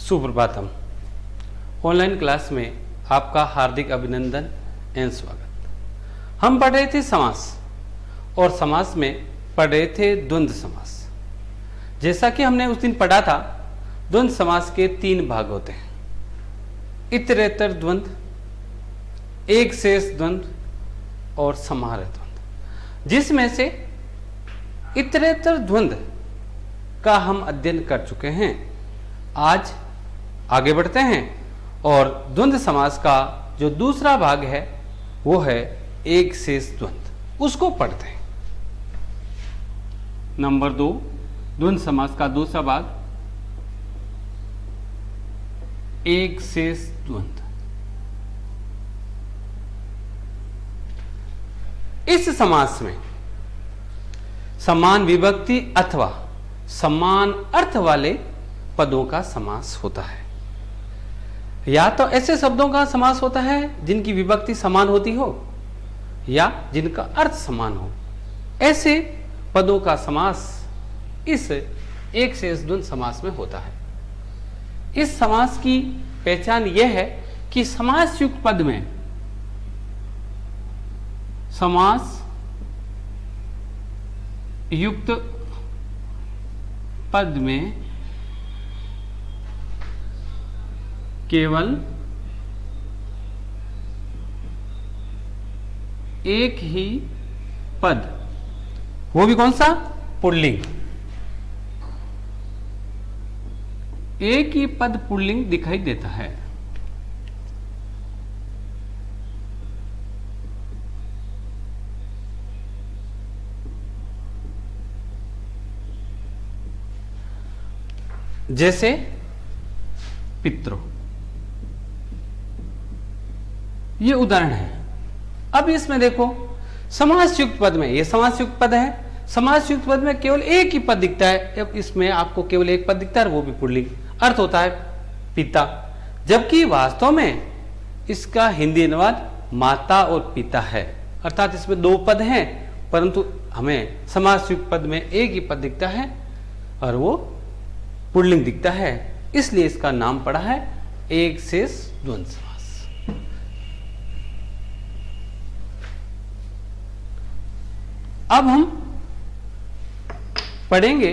Suprabhatam. Online class में आपका हार्दिक अभिनंदन एवं स्वागत। हम पढ़ रहे थे समास और समास में पढ़ रहे थे द्वंद्व समास। जैसा कि हमने उस दिन पढ़ा था, द्वंद्व समास के 3 भाग होते हैं: इतरेतर द्वंद्व, एक शेष द्वंद्व और समाहार द्वंद्व। जिसमें से इतरेतर द्वंद्व का हम अध्ययन कर चुके हैं। आज आगे बढ़ते हैं और द्वंद्व समास का जो दूसरा भाग है वो है एक शेष द्वंद्व, उसको पढ़ते हैं। नंबर 2, द्वंद्व समास का दूसरा भाग एक शेष द्वंद्व। इस समास में समान विभक्ति अथवा समान अर्थ वाले पदों का समास होता है। या तो ऐसे शब्दों का समास होता है जिनकी विभक्ति समान होती हो या जिनका अर्थ समान हो। ऐसे पदों का समास इस एक शेष द्वंद्व समास में होता है। इस समास की पहचान यह है कि समास युक्त पद में समास युक्त पद में केवल एक ही पद, वो भी कौन सा? पुल्लिंग। एक ही पद पुल्लिंग दिखाई देता है। जैसे पितरों, ये उदाहरण है। अब इसमें देखो, समास युक्त पद में, ये समास युक्त पद है। समास युक्त पद में केवल एक ही पद दिखता है। अब इसमें आपको केवल एक पद दिखता है, वो भी पुल्लिंग। अर्थ होता है पिता, जबकि वास्तव में इसका हिंदी अनुवाद माता और पिता है। अर्थात इसमें 2 पद हैं, परंतु हमें समास युक्त पद में एक ही पद दिखता है और वो पुल्लिंग दिखता है। इसलिए इसका नाम पड़ा है एक शेष द्वंद्व समास। अब हम पढ़ेंगे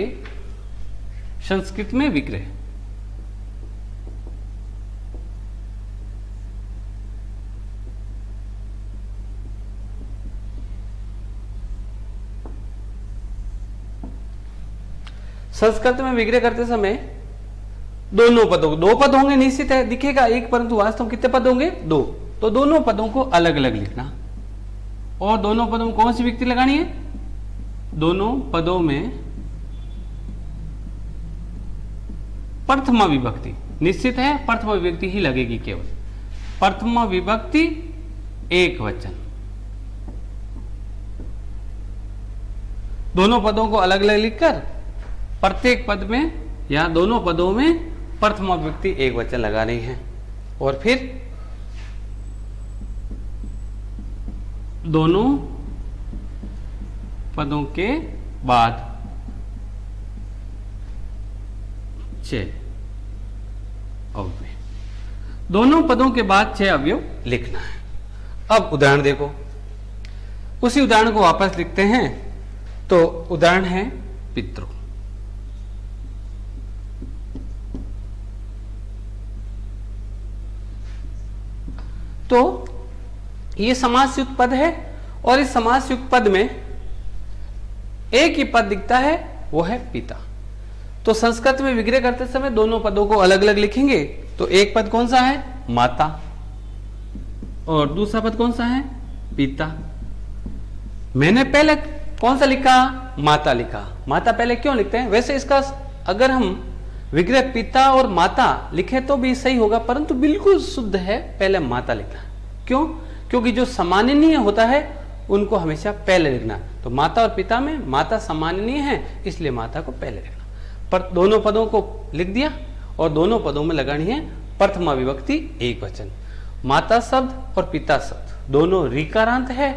संस्कृत में विग्रह। संस्कृत में विग्रह करते समय दोनों पदों, 2 पद होंगे, निश्चित है दिखेगा एक, परंतु वास्तव में कितने पद होंगे? 2। तो दोनों पदों को अलग अलग लिखना और दोनों पदों में कौन सी विभक्ति लगानी है? दोनों पदों में प्रथमा विभक्ति, निश्चित है प्रथमा विभक्ति ही लगेगी केवल। प्रथमा विभक्ति एक वचन। दोनों पदों को अलग अलग लिखकर प्रत्येक पद में या दोनों पदों में प्रथमा विभक्ति एक वचन लगा रही है और फिर दोनों पदों के बाद 6 अवयव, दोनों पदों के बाद 6 अवयव लिखना है। अब उदाहरण देखो, उसी उदाहरण को वापस लिखते हैं। तो उदाहरण है पितरों। तो ये समास युक्त पद है और इस समास युक्त पद में एक ही पद दिखता है, वो है पिता। तो संस्कृत में विग्रह करते समय दोनों पदों को अलग अलग लिखेंगे। तो एक पद कौन सा है? माता, और दूसरा पद कौन सा है? पिता। मैंने पहले कौन सा लिखा? माता लिखा। माता पहले क्यों लिखते हैं? वैसे इसका अगर हम विग्रह पिता और माता लिखे तो भी सही होगा, परंतु बिल्कुल शुद्ध है पहले माता लिखना। क्यों? क्योंकि जो सामान्यनीय होता है उनको हमेशा पहले लिखना। तो माता और पिता में माता सामान्यनीय है, इसलिए माता को पहले लिखना। पर दोनों पदों को लिख दिया और दोनों पदों में लगानी है प्रथमा विभक्ति एक वचन। माता शब्द और पिता शब्द दोनों ऋकारांत है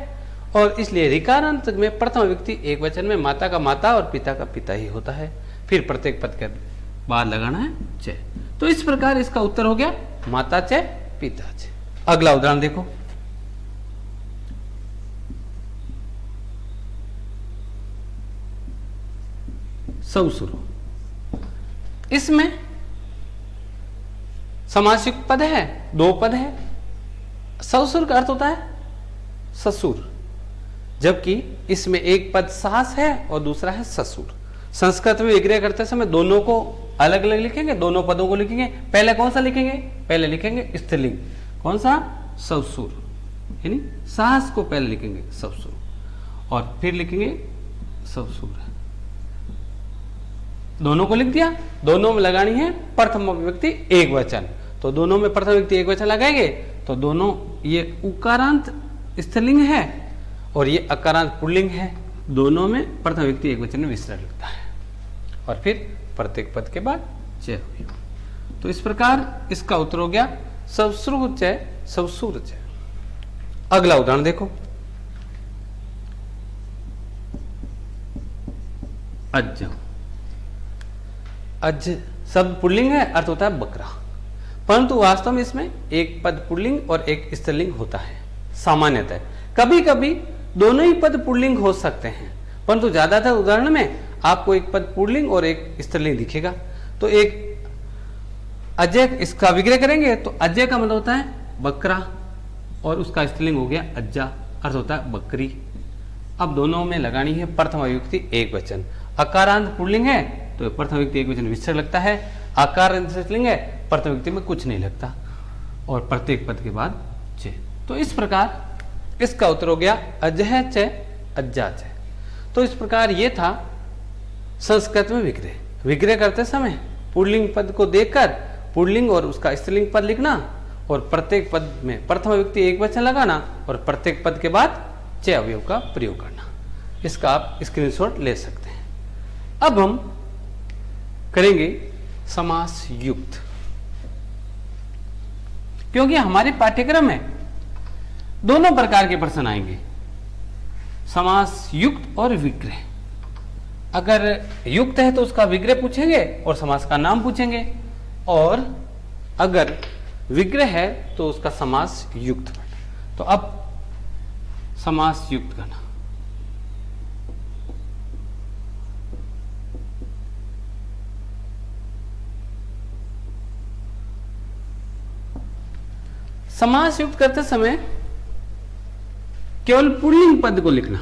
और इसलिए ऋकारांत में प्रथम विभक्ति एक वचन में माता का माता और पिता का पिता ही होता है। फिर प्रत्येक पद के बाद लगाना है च। तो इस प्रकार इसका उत्तर हो गया माता च पिता च। अगला उदाहरण देखो, ससुर। इसमें समासयुक्त पद है, दो पद है। ससुर का अर्थ होता है ससुर, जबकि इसमें एक पद सास है और दूसरा है ससुर। संस्कृत में विग्रह करते समय दोनों को अलग अलग लिखेंगे, दोनों पदों को लिखेंगे। पहले कौन सा लिखेंगे? पहले लिखेंगे स्त्रीलिंग, कौन सा? ससुर, यानी सास को पहले लिखेंगे ससुर और फिर लिखेंगे ससुर। दोनों को लिख दिया, दोनों में लगानी है प्रथम व्यक्ति एक वचन, तो दोनों में प्रथम व्यक्ति एक वचन लगाएंगे तो दोनों, ये उकारांत स्त्रीलिंग है और ये अकारांत पुल्लिंग है, दोनों में प्रथम व्यक्ति एक वचन में विसर्ग लगता है और फिर प्रत्येक पद के बाद च हुई। तो इस प्रकार इसका उत्तर हो गया ससुर च ससुर च। अगला उदाहरण देखो, अज। अज शब्द पुल्लिंग है, अर्थ होता है बकरा, परंतु वास्तव में इसमें एक पद पुल्लिंग और एक स्त्रीलिंग होता है सामान्यतः। कभी कभी दोनों ही पद पुल्लिंग हो सकते हैं, परंतु ज्यादातर उदाहरण में आपको एक पद पुल्लिंग और एक स्त्रीलिंग दिखेगा। तो एक अजय, इसका विग्रह करेंगे तो अजय का मतलब होता है बकरा और उसका स्त्रीलिंग हो गया अज्जा, अर्थ होता है बकरी। अब दोनों में लगानी है प्रथम विभक्ति एक वचन। अकारांत पुल्लिंग है तो प्रथम व्यक्ति एक वचन विसर्ग लगता है, आकारांत स्त्रीलिंग है प्रथम व्यक्ति में कुछ नहीं लगता और प्रत्येक पद के बाद च। तो इस प्रकार इसका उत्तर हो गया अजह च अज्जा च। तो इस प्रकार ये था संस्कृत में विग्रह। विग्रह करते समय पुल्लिंग पद को देखकर पुल्लिंग और उसका स्त्रीलिंग पद लिखना और प्रत्येक पद में प्रथम व्यक्ति एक वचन लगाना और प्रत्येक पद के बाद च अवयव का प्रयोग करना। इसका आप स्क्रीनशॉट ले सकते हैं। अब हम करेंगे समास युक्त, क्योंकि हमारे पाठ्यक्रम में दोनों प्रकार के प्रश्न आएंगे, समास युक्त और विग्रह। अगर युक्त है तो उसका विग्रह पूछेंगे और समास का नाम पूछेंगे, और अगर विग्रह है तो उसका समास युक्त। तो अब समास युक्त करना, समास युक्त करते समय केवल पुल्लिंग पद को लिखना।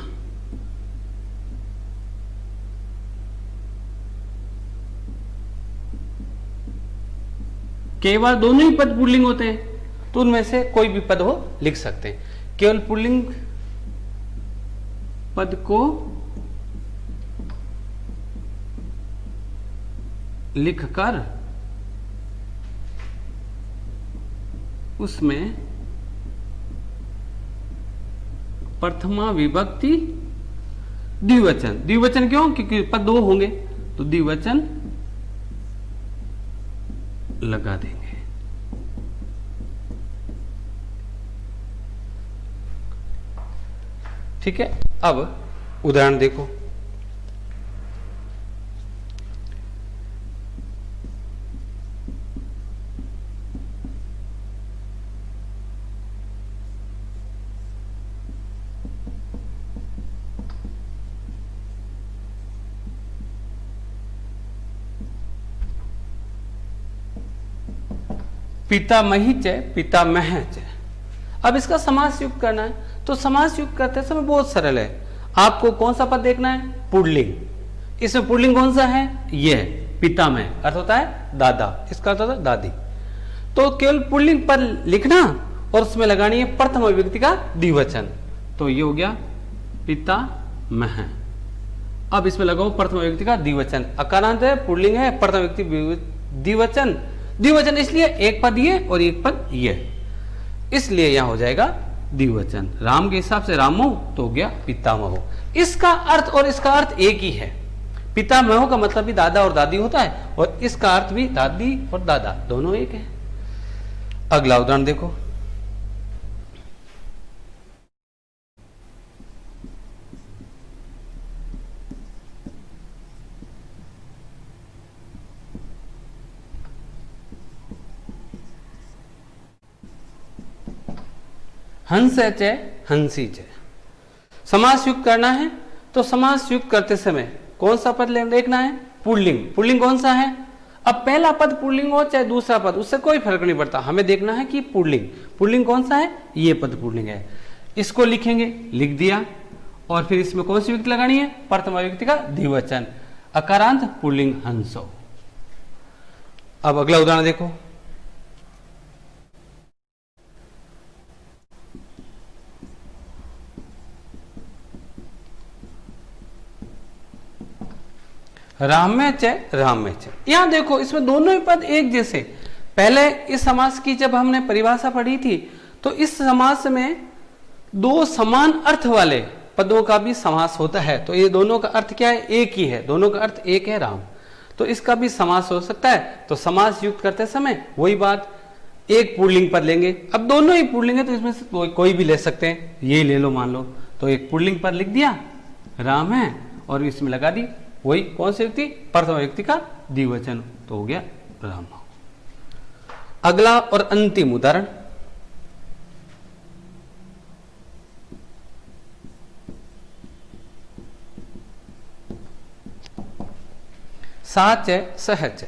केवल दोनों ही पद पुल्लिंग होते हैं तो उनमें से कोई भी पद हो लिख सकते हैं। केवल पुल्लिंग पद को लिखकर उसमें प्रथमा विभक्ति द्विवचन, द्विवचन क्यों? क्योंकि पद दो होंगे तो द्विवचन लगा देंगे। ठीक है, अब उदाहरण देखो, पितामही च पितामह च। अब इसका समास युक्त करना है, तो समास युक्त करते समय बहुत सरल है। आपको कौन सा पद देखना है? पुल्लिंग। इसमें पुल्लिंग कौन सा है? ये पितामह, अर्थ होता है दादा, इसका अर्थ होता है दादी। तो केवल पुल्लिंग पद लिखना और उसमें लगानी है प्रथम विभक्ति का द्विवचन, तो ये हो गया पितामह। अब इसमें लगाओ प्रथम विभक्ति का द्विवचन, अकारांत है, पुल्लिंग है, प्रथम व्यक्ति द्विवचन। द्विवचन इसलिए एक पद ये और एक पद ये, इसलिए यहां हो जाएगा द्विवचन। राम के हिसाब से रामो तो हो गया पितामहो। इसका अर्थ और इसका अर्थ एक ही है। पितामहो का मतलब भी दादा और दादी होता है और इसका अर्थ भी दादी और दादा दोनों एक है। अगला उदाहरण देखो, हंस च हंसी च। समास युक्त करना है तो समास युक्त करते समय कौन सा पद देखना है? पुल्लिंग। पुल्लिंग कौन सा है? अब पहला पद पुल्लिंग हो चाहे दूसरा पद, उससे कोई फर्क नहीं पड़ता, हमें देखना है कि पुल्लिंग। पुल्लिंग कौन सा है? ये पद पुल्लिंग है। इसको लिखेंगे, लिख दिया, और फिर इसमें कौन सी विभक्ति लगानी है? प्रथमा विभक्ति का द्विवचन, अकारांत पुल्लिंग हंसो। अब अगला उदाहरण देखो। राम्य च राम्य च। यहां देखो इसमें दोनों ही पद एक जैसे। पहले इस समास की जब हमने परिभाषा पढ़ी थी तो इस समास में दो समान अर्थ वाले पदों का भी समास होता है। तो ये दोनों का अर्थ क्या है? एक ही है, दोनों का अर्थ एक है, राम। तो इसका भी समास हो सकता है। तो समास युक्त करते समय वही बात, एक पुल्लिंग पद लेंगे। अब दोनों ही पुल्लिंग है तो इसमें से कोई भी ले सकते हैं, यही ले लो मान लो। तो एक पुल्लिंग पद लिख दिया, राम है, और इसमें लगा दी वही कौन सी व्यक्ति? प्रथम व्यक्ति का द्विवचन, तो हो गया राम। अगला और अंतिम उदाहरण, साच सहज।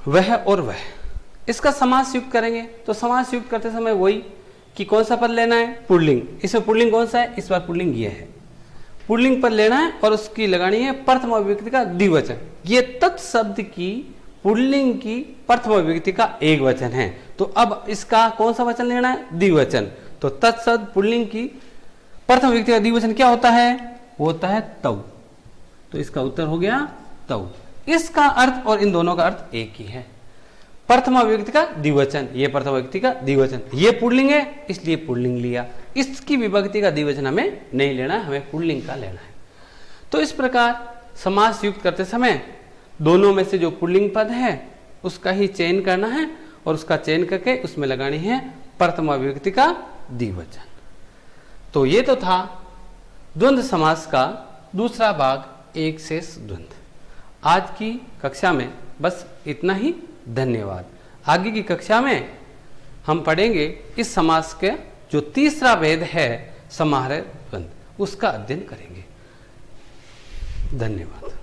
वह और वह, इसका समास युक्त करेंगे तो समास युक्त करते समय वही कि कौन सा पद लेना है? पुल्लिंग। इसमें पुल्लिंग कौन सा है? इस बार पुल्लिंग ये है। पुल्लिंग पद लेना है और उसकी लगानी है प्रथमा विभक्ति का द्विवचन। ये तत्शब्द की पुल्लिंग की प्रथमा विभक्ति का एक वचन है। तो अब इसका कौन सा वचन लेना है? द्विवचन। तो तत्शब्द पुल्लिंग की प्रथम विभक्ति का द्विवचन क्या होता है? वो होता है तौ। तो इसका उत्तर हो गया तौ। इसका अर्थ और इन दोनों का अर्थ एक ही है। प्रथमा विभक्ति का द्विवचन, ये प्रथमा विभक्ति का द्विवचन, ये पुल्लिंग है इसलिए पुल्लिंग लिया। इसकी विभक्ति का द्विवचन हमें नहीं लेना है, हमें पुल्लिंग का लेना है। तो इस प्रकार समास युक्त करते समय दोनों में से जो पुल्लिंग पद है उसका ही चयन करना है और उसका चयन करके उसमें लगानी है प्रथमा विभक्ति का द्विवचन। तो ये तो था द्वंद्व समास का दूसरा भाग, एक शेष द्वंद्व। आज की कक्षा में बस इतना ही। धन्यवाद। आगे की कक्षा में हम पढ़ेंगे इस समास के जो तीसरा भेद है समाहार द्वंद्व, उसका अध्ययन करेंगे। धन्यवाद।